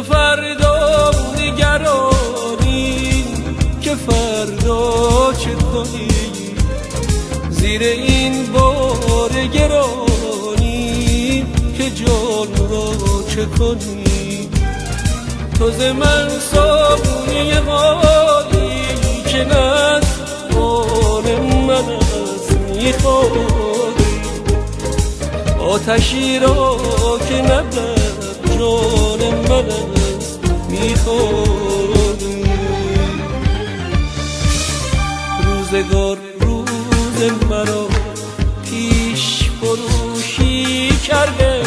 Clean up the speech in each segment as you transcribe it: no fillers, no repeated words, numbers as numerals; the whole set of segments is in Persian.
فردا نگرانیم که فردا چه کنی، زیر این بار گرانی که جان را چه کنی. تو ز من صابونی غالی که نز آن من است میخوری، آتشی را که نبرد جان من است میخوری. روزگار روز مرا پیش فروشی کرده،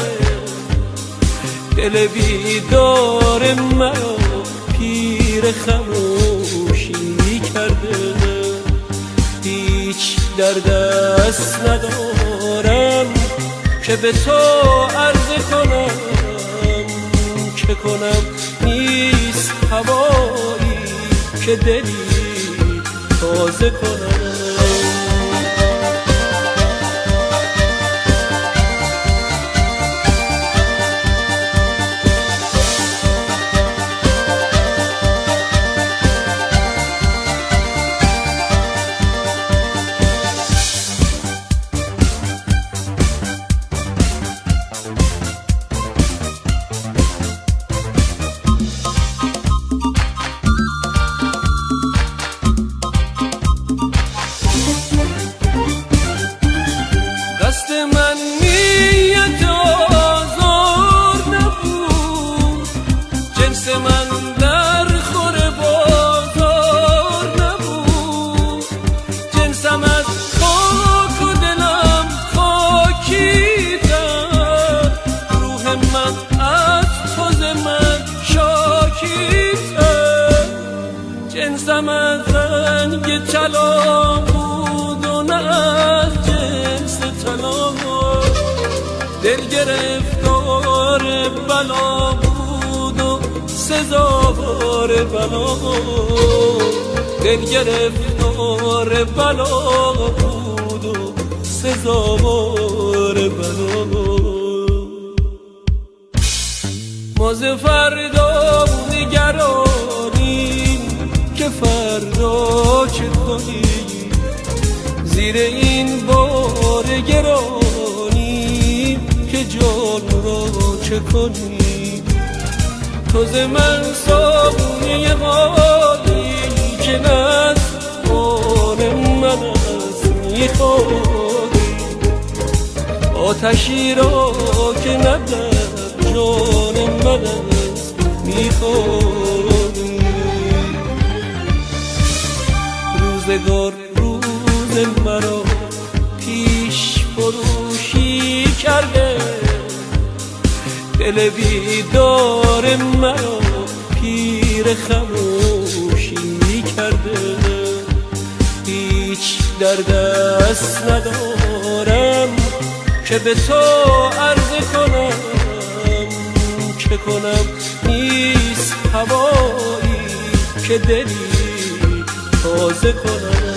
دل بیدار مرا پیر خموشی کرده. هیچ در دست ندارم که به تو عرض کنم، چه کنم نیست هوایی که دلی تازه کنم. جنسم از رنگ طلا بود و نه از جنس طلا، دل گرفتار بلا بود و سزاوار بلا، دل گرفتار بلا بود و سزاوار بلا. ما ز فردا نگرانیم که فردا چه کنی، زیر این بار گرانی که جان را چه کنی. تو ز من صابونی غالی که نز آن من است میخوری، آتشی را که نبرد جان من است میخوری. روزگار روز مرا پیش فروشی کرده، دل بیدار مرا پیر خموشی کرده. هیچ در دست ندارم که به تو عرض کنم، چه کنم نیست هوایی که دلی تازه کنم.